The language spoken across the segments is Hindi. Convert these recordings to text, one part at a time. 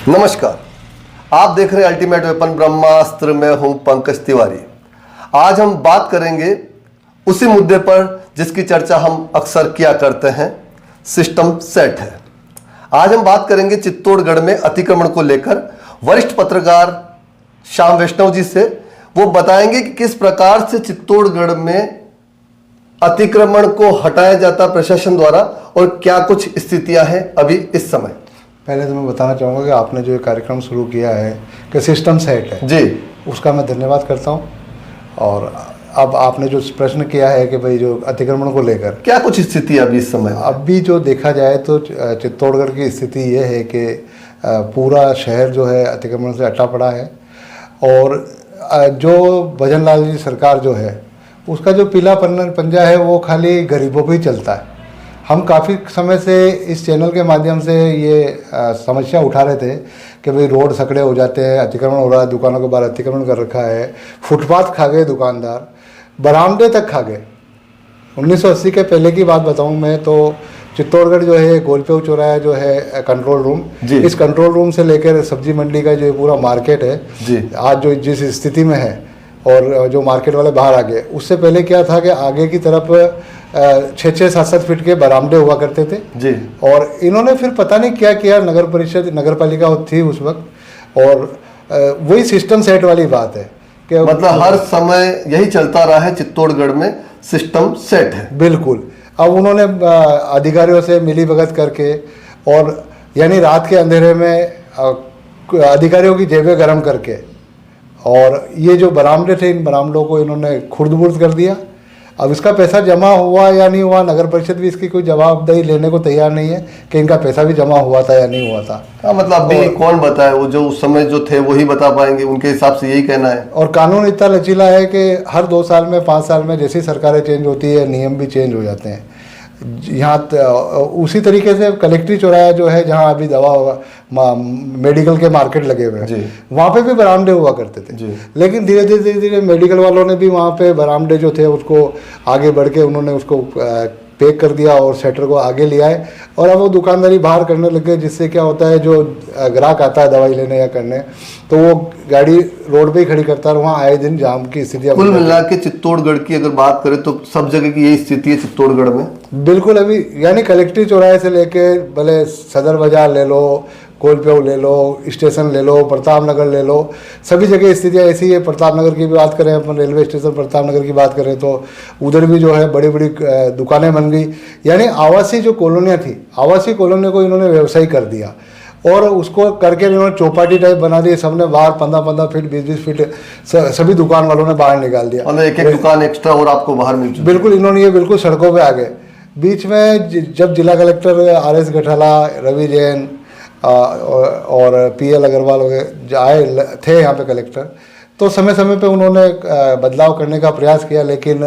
नमस्कार, आप देख रहे हैं अल्टीमेट वेपन ब्रह्मास्त्र। मैं हूं पंकज तिवारी। आज हम बात करेंगे उसी मुद्दे पर जिसकी चर्चा हम अक्सर किया करते हैं, सिस्टम सेट है। आज हम बात करेंगे चित्तौड़गढ़ में अतिक्रमण को लेकर वरिष्ठ पत्रकार श्याम वैष्णव जी से। वो बताएंगे कि किस प्रकार से चित्तौड़गढ़ में अतिक्रमण को हटाया जाता प्रशासन द्वारा और क्या कुछ स्थितियां हैं अभी इस समय। पहले तो मैं बताना चाहूँगा कि आपने जो ये कार्यक्रम शुरू किया है कि सिस्टम सेट है जी, उसका मैं धन्यवाद करता हूँ। और अब आपने जो प्रश्न किया है कि भाई जो अतिक्रमण को लेकर क्या कुछ स्थिति अभी इस समय। अभी जो देखा जाए तो चित्तौड़गढ़ की स्थिति ये है कि पूरा शहर जो है अतिक्रमण से अटा पड़ा है। और जो भजन लाल जी सरकार जो है उसका जो पीला पंजा है वो खाली गरीबों पे ही चलता है। हम काफ़ी समय से इस चैनल के माध्यम से ये समस्या उठा रहे थे कि भाई रोड सकड़े हो जाते हैं, अतिक्रमण हो रहा है, दुकानों के बाहर अतिक्रमण कर रखा है, फुटपाथ खा गए दुकानदार, बरामदे तक खा गए। 1980 के पहले की बात बताऊं मैं तो चित्तौड़गढ़ जो है गोलपेव चौराहा जो है कंट्रोल रूम, इस कंट्रोल रूम से लेकर सब्जी मंडी का जो पूरा मार्केट है जी, आज जो जिस स्थिति में है और जो मार्केट वाले बाहर आ गए, उससे पहले क्या था कि आगे की तरफ 6-6, 7-7 फीट के बरामदे हुआ करते थे जी। और इन्होंने फिर पता नहीं क्या किया, नगर परिषद नगर पालिका थी उस वक्त, और वही सिस्टम सेट वाली बात है कि मतलब हर समय यही चलता रहा है, चित्तौड़गढ़ में सिस्टम सेट है। बिल्कुल। अब उन्होंने अधिकारियों से मिली भगत करके और यानी रात के अंधेरे में अधिकारियों की जेबें गर्म करके और ये जो बरामदे थे इन बरामदों को इन्होंने खुर्द-बुर्द कर दिया। अब इसका पैसा जमा हुआ या नहीं हुआ, नगर परिषद भी इसकी कोई जवाबदेही लेने को तैयार नहीं है कि इनका पैसा भी जमा हुआ था या नहीं हुआ था। हाँ, मतलब अभी कौन बताए, वो जो उस समय जो थे वही बता पाएंगे, उनके हिसाब से यही कहना है। और कानून इतना लचीला है कि हर 2 साल में 5 साल में जैसी सरकारें चेंज होती है नियम भी चेंज हो जाते हैं। यहाँ उसी तरीके से कलेक्ट्री चौराहा जो है जहाँ अभी दवा मेडिकल के मार्केट लगे हुए हैं, वहाँ पे भी बरामदे हुआ करते थे। लेकिन धीरे धीरे मेडिकल वालों ने भी वहाँ पे बरामदे जो थे उसको आगे बढ़ के उन्होंने उसको पैक कर दिया और शटर को आगे ले आए और अब वो दुकानदारी बाहर करने लगे, जिससे क्या होता है जो ग्राहक आता है दवाई लेने या करने तो वो गाड़ी रोड पे ही खड़ी करता है और वहाँ आए दिन जाम की स्थितियाँ। कुल मिला के चित्तौड़गढ़ की अगर बात करें तो सब जगह की यही स्थिति है चित्तौड़गढ़ में। बिल्कुल। अभी यानी कलेक्ट्री चौराहे से लेके भले सदर बाजार ले लो, कोलपेव ले लो, स्टेशन ले लो, प्रताप नगर ले लो, सभी जगह स्थितियाँ ऐसी है। प्रताप नगर की भी बात करें अपन, रेलवे स्टेशन प्रताप नगर की बात करें तो उधर भी जो है बड़ी बड़ी दुकानें बन गई। यानी आवासीय जो कॉलोनियाँ थी, आवासीय कॉलोनियों को इन्होंने व्यवसायी कर दिया और उसको करके इन्होंने चौपाटी टाइप बना दी। सबने बाहर 15-15 फीट 20-20 फीट सभी दुकान वालों ने बाहर निकाल दिया, मतलब एक दुकान एक्स्ट्रा और आपको बाहर मिल चुकी। बिल्कुल। इन्होंने ये बिल्कुल सड़कों पर आ गए। बीच में जब जिला कलेक्टर RS गठाला, रवि जैन और PL अग्रवाल वगैरह आए थे यहाँ पे कलेक्टर, तो समय समय पे उन्होंने बदलाव करने का प्रयास किया। लेकिन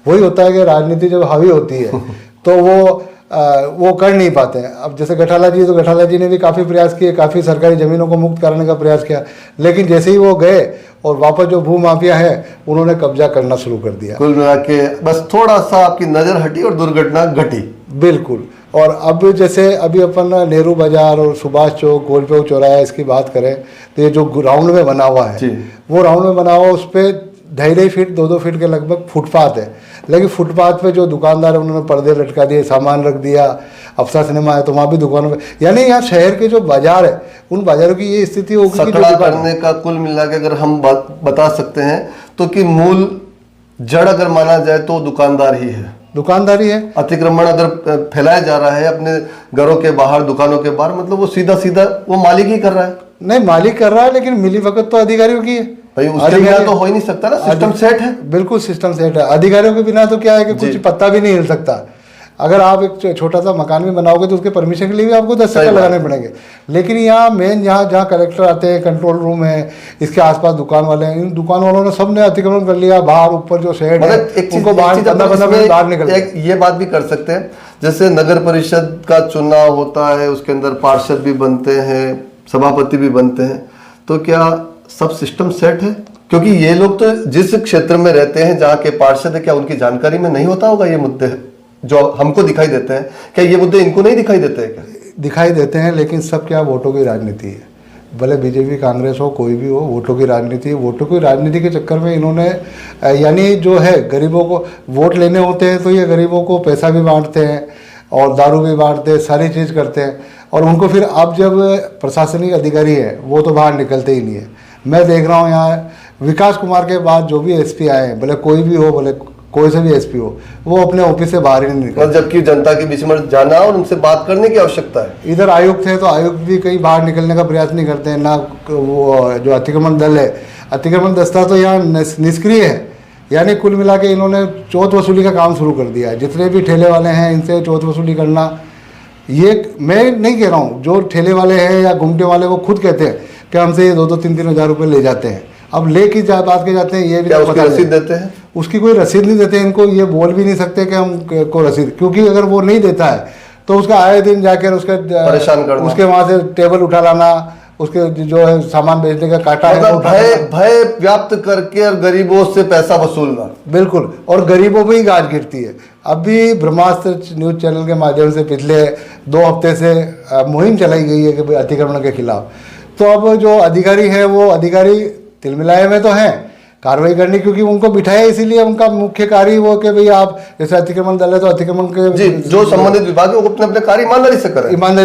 वही होता है कि राजनीति जब हावी होती है तो वो कर नहीं पाते हैं। अब जैसे गठाला जी, तो गठाला जी ने भी काफ़ी प्रयास किए, काफ़ी सरकारी ज़मीनों को मुक्त कराने का प्रयास किया, लेकिन जैसे ही वो गए और वापस जो भू माफिया है उन्होंने कब्जा करना शुरू कर दिया। कुल मिला के बस थोड़ा सा आपकी नज़र हटी और दुर्घटना घटी। बिल्कुल। और अब जैसे अभी अपन नेहरू बाजार और सुभाष चौक, गोलपेव चौराहा इसकी बात करें तो ये जो राउंड में बना हुआ है वो राउंड में बना हुआ, उस पर 2.5 फीट 2-2 फीट के लगभग फुटपाथ है। लेकिन फुटपाथ पे जो दुकानदार है उन्होंने पर्दे लटका दिए, सामान रख दिया। अफसा सिनेमा है तो वहाँ भी दुकानों पे, यानी यहाँ शहर के जो बाजार है उन बाजारों की ये स्थिति होगी कि सकड़ा करने का कुल मिला के अगर हम बता सकते हैं तो कि मूल जड़ अगर माना जाए तो दुकानदार ही है, दुकानदारी है। अतिक्रमण अगर फैलाया जा रहा है अपने घरों के बाहर, दुकानों के बाहर, मतलब वो सीधा सीधा वो मालिक ही कर रहा है। नहीं, मालिक कर रहा है लेकिन मिली भगत तो अधिकारियों की है भाई, उसके बिना तो हो ही नहीं सकता ना, सिस्टम सेट है। बिल्कुल सिस्टम सेट है। अधिकारियों के बिना तो क्या है कि कुछ पत्ता भी नहीं हिल सकता। अगर आप एक छोटा सा मकान भी बनाओगे तो उसके परमिशन के लिए भी आपको 10 चक्कर लगाने पड़ेंगे। लेकिन यहाँ मेन जहाँ कलेक्टर आते हैं, कंट्रोल रूम है, इसके आसपास दुकान वाले हैं, इन दुकान वालों ने सबने अतिक्रमण कर लिया। बाहर ऊपर जो शेड है उनको बाहर निकल। ये बात भी कर सकते हैं, जैसे नगर परिषद का चुनाव होता है, उसके अंदर पार्षद भी बनते हैं, सभापति भी बनते हैं, तो क्या सब सिस्टम सेट है? क्योंकि ये लोग तो जिस क्षेत्र में रहते हैं जहाँ के पार्षद है, क्या उनकी जानकारी में नहीं होता होगा ये मुद्दे जो हमको दिखाई देते हैं? क्या ये मुद्दे इनको नहीं दिखाई देते हैं? क्या दिखाई देते हैं, लेकिन सब क्या वोटों की राजनीति है। भले बीजेपी कांग्रेस हो, कोई भी हो, वोटों की राजनीति है। वोटों की राजनीति के चक्कर में इन्होंने यानी जो है गरीबों को वोट लेने होते हैं तो ये गरीबों को पैसा भी बांटते हैं और दारू भी बांटते हैं, सारी चीज़ करते हैं। और उनको फिर अब जब प्रशासनिक अधिकारी है वो तो बाहर निकलते ही नहीं है। मैं देख रहा हूँ यहाँ विकास कुमार के बाद जो भी एसपी आए हैं, भले कोई भी हो, भले कोई से भी एसपी हो, वो अपने ऑफिस से बाहर ही नहीं निकलते। जबकि जनता के बीच में जाना और उनसे बात करने की आवश्यकता है। इधर आयुक्त है तो आयुक्त भी कहीं बाहर निकलने का प्रयास नहीं करते हैं, ना वो जो अतिक्रमण दल है, अतिक्रमण दस्ता तो यहाँ निष्क्रिय है। यानी कुल मिला के इन्होंने चौथ वसूली का काम शुरू कर दिया है। जितने भी ठेले वाले हैं इनसे चौथ वसूली करना, ये मैं नहीं कह रहा हूँ, जो ठेले वाले हैं या घूमटे वाले वो खुद कहते हैं कि हमसे ये 2-3 हज़ार रुपये ले जाते हैं। अब ले की बात के जाते हैं, ये भी उसकी रसीद देते हैं? उसकी कोई रसीद नहीं देते इनको, ये बोल भी नहीं सकते कि हम को रसीद, क्योंकि अगर वो नहीं देता है तो उसका आए दिन जाकर उसके परेशान करना, उसके वहाँ से टेबल उठा लाना, उसके जो है सामान बेचने का काटा मतलब भय व्याप्त करके और गरीबों से पैसा वसूलना। बिल्कुल, और गरीबों में ही गाज गिरती है। अभी ब्रह्मास्त्र न्यूज चैनल के माध्यम से पिछले 2 हफ्ते से मुहिम चलाई गई है कि भाई अतिक्रमण के खिलाफ। तो अब जो अधिकारी है वो अधिकारी तिलमिलाए में तो हैं कार्रवाई करनी, क्योंकि उनको बिठाया इसीलिए, उनका मुख्य कार्य वो कि भाई आप जैसे अतिक्रमण दल है तो अतिक्रमण के जी जो संबंधित विभाग है वो अपने अपने कार्य ईमानदारी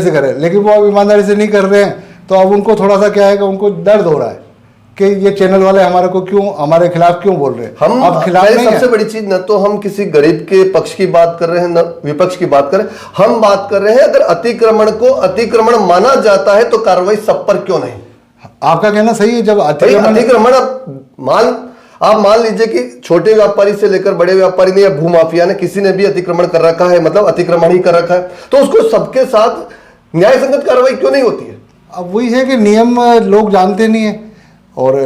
से करें, लेकिन वो अब ईमानदारी से नहीं कर रहे हैं। तो अब उनको थोड़ा सा क्या है कि उनको दर्द हो रहा है कि ये चैनल वाले हमारे खिलाफ क्यों बोल रहे हैं। हम अब खिलाफ नहीं। सबसे बड़ी चीज न तो हम किसी गरीब के पक्ष की बात कर रहे हैं न विपक्ष की बात कर रहे हैं, हम बात कर रहे हैं अगर अतिक्रमण को अतिक्रमण माना जाता है तो कार्रवाई सब पर क्यों नहीं। आपका कहना सही है। जब अतिक्रमण आप मान लीजिए कि छोटे व्यापारी से लेकर बड़े व्यापारी ने या भूमाफिया ने किसी ने भी अतिक्रमण कर रखा है, मतलब अतिक्रमण ही कर रखा है, तो उसको सबके साथ न्याय संगत कार्रवाई क्यों नहीं होती है। अब वही है कि नियम लोग जानते नहीं है, और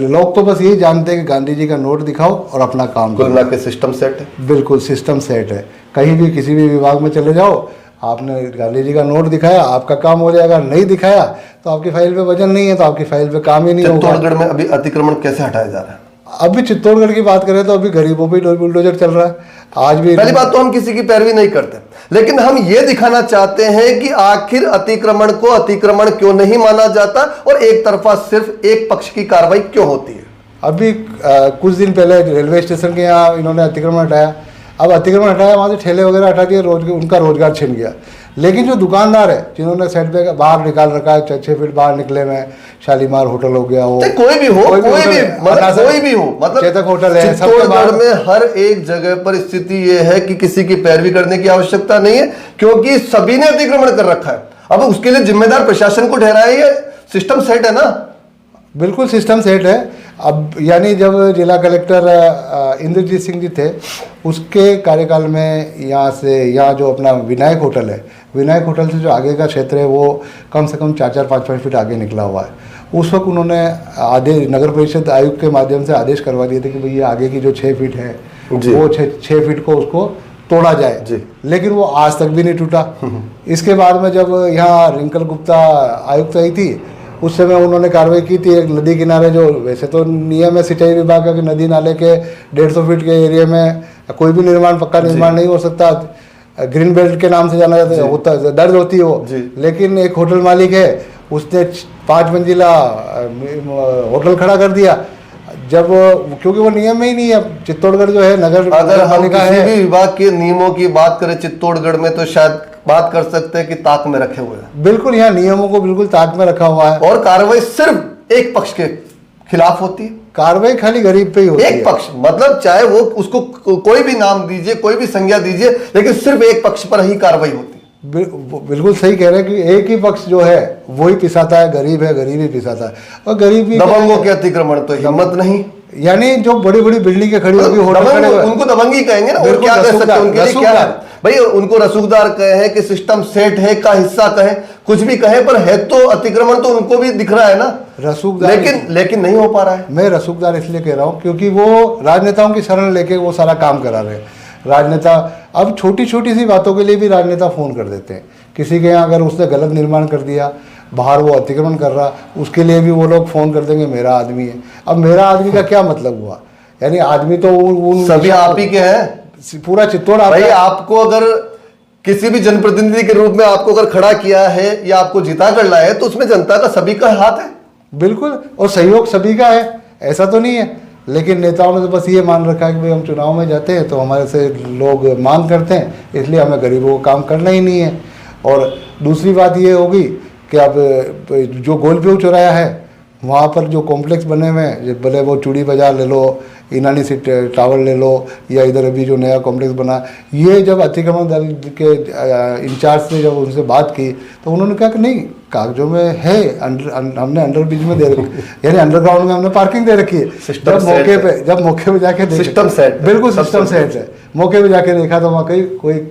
लोग तो बस यही जानते हैं कि गांधी जी का नोट दिखाओ और अपना काम करो। के सिस्टम सेट है, बिल्कुल सिस्टम सेट है। कहीं भी किसी भी विभाग में चले जाओ, आपने गांधी जी का नोट दिखाया आपका काम हो जाएगा, नहीं दिखाया तो आपकी फाइल पे वजन नहीं है तो आपकी फाइल पे काम ही नहीं होगा। चित्तौड़गढ़ में अभी अतिक्रमण कैसे हटाया जा रहा है? अभी चित्तौड़गढ़ की बात करें तो अभी गरीबों पे बुलडोजर चल रहा है। आज भी पहली बात तो हम किसी की पैरवी नहीं करते, लेकिन हम ये दिखाना चाहते हैं कि आखिर अतिक्रमण को अतिक्रमण क्यों नहीं माना जाता और एक तरफा सिर्फ एक पक्ष की कार्रवाई क्यों होती है। अभी कुछ दिन पहले रेलवे स्टेशन के यहाँ इन्होंने अतिक्रमण हटाया। अब अतिक्रमण हटाया, वहाँ से ठेले वगैरह हटा दिए, उनका रोजगार छिन गया। लेकिन जो दुकानदार है जिन्होंने सेट पे बाहर निकाल रखा है, 6 फीट बाहर निकले में शालीमार होटल हो गया, हो कोई भी हो मतलब चेतक होटल है, चित्तौड़गढ़ में हर एक जगह पर स्थिति ये है कि किसी की पैरवी करने की आवश्यकता नहीं है, क्योंकि सभी ने अतिक्रमण कर रखा है। अब उसके लिए जिम्मेदार प्रशासन को ठहराया, ये सिस्टम सेट है ना। बिल्कुल सिस्टम सेट है। अब यानी जब जिला कलेक्टर इंद्रजीत सिंह जी थे, उसके कार्यकाल में यहाँ जो अपना विनायक होटल है, विनायक होटल से जो आगे का क्षेत्र है वो कम से कम 4-4, 5-5 फीट आगे निकला हुआ है। उस वक्त उन्होंने आदेश नगर परिषद आयुक्त के माध्यम से आदेश करवा दिए थे कि भाई ये आगे की जो 6 फीट है वो 6 फीट को उसको तोड़ा जाए, लेकिन वो आज तक भी नहीं टूटा। इसके बाद में जब यहाँ रिंकल गुप्ता आयुक्त आई थी, उस समय उन्होंने कार्रवाई की थी। एक नदी किनारे जो वैसे तो नियम है सिंचाई विभाग का कि नदी नाले के 150 फीट के एरिया में कोई भी पक्का निर्माण नहीं हो सकता, ग्रीन बेल्ट के नाम से जाना जाता है, होता दर्ज होती है वो। लेकिन एक होटल मालिक है, उसने 5 मंजिला होटल खड़ा कर दिया, जब क्योंकि वो नियम में ही नहीं है। चित्तौड़गढ़ जो है नगर अगर हम किसी भी विभाग के नियमों की बात करें चित्तौड़गढ़ में तो शायद बात कर सकते हैं कि ताक में रखे हुए हैं। बिल्कुल, यहाँ नियमों को बिल्कुल ताक में रखा हुआ है और कार्रवाई सिर्फ एक पक्ष के खिलाफ होती है। कार्रवाई खाली गरीब पे ही होती है। एक पक्ष मतलब चाहे वो उसको कोई भी नाम दीजिए, कोई भी संज्ञा दीजिए, लेकिन सिर्फ एक पक्ष पर ही कार्रवाई होती है। बिल्कुल सही कह रहे हैं कि एक ही पक्ष जो है वो ही पिसाता है, गरीब ही पिसाता है। और गरीब भी दबंगों के अतिक्रमण तो हिम्मत नहीं, यानी जो बड़ी बड़ी बिल्डिंगें खड़ी होगी उनको दबंगी कहेंगे ना, और क्या कह सकते हैं उनके लिए क्या है भाई, उनको रसूखदार कहे कि सिस्टम सेट है का हिस्सा कहे, कुछ भी कहे, पर है तो अतिक्रमण तो उनको भी दिख रहा है ना रसूखदार, लेकिन नहीं हो पा रहा है। मैं रसूखदार इसलिए कह रहा हूँ क्योंकि वो राजनेताओं की शरण लेके वो सारा काम करा रहे हैं। राजनेता अब छोटी छोटी सी बातों के लिए भी राजनेता फोन कर देते हैं। किसी के यहाँ अगर उसने गलत निर्माण कर दिया, बाहर वो अतिक्रमण कर रहा, उसके लिए भी वो लोग फोन कर देंगे मेरा आदमी है। अब मेरा आदमी का क्या मतलब हुआ, यानी आदमी तो सभी आप ही के हैं, पूरा चित्तौड़ भाई। आपको अगर किसी भी जनप्रतिनिधि के रूप में आपको अगर खड़ा किया है या आपको जिता कर लाया है तो उसमें जनता का सभी का हाथ है। बिल्कुल, और सहयोग सभी का है, ऐसा तो नहीं है। लेकिन नेताओं ने तो बस ये मान रखा है कि भाई हम चुनाव में जाते हैं तो हमारे से लोग मांग करते हैं, इसलिए हमें गरीबों को काम करना ही नहीं है। और दूसरी बात ये होगी कि अब जो गोलपीऊ चौराया है वहाँ पर जो कॉम्प्लेक्स बने हुए हैं, भले वो चूड़ी बाजार ले लो, इनानी सिट टावर ले लो, या इधर अभी जो नया कॉम्प्लेक्स बना, ये जब अतिक्रमण दल के इंचार्ज ने जब उनसे बात की तो उन्होंने कहा कि नहीं, कागजों में है, हमने अंडर ब्रिज में दे रखी, यानी अंडरग्राउंड में हमने पार्किंग दे रखी है। जब मौके पे जाके सिस्टम सेट, बिल्कुल सिस्टम सेट है, मौके पे जाके देखा तो वहाँ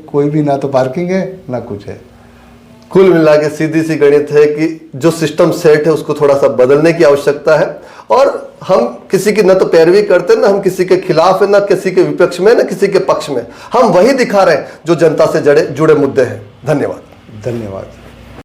कोई भी ना तो पार्किंग है ना कुछ है। कुल मिला के सीधी सी गणित है कि जो सिस्टम सेट है उसको थोड़ा सा बदलने की आवश्यकता है। और हम किसी की न तो पैरवी करते, ना हम किसी के खिलाफ है, ना किसी के विपक्ष में, ना किसी के पक्ष में, हम वही दिखा रहे हैं जो जनता से जुड़े मुद्दे हैं। धन्यवाद। धन्यवाद।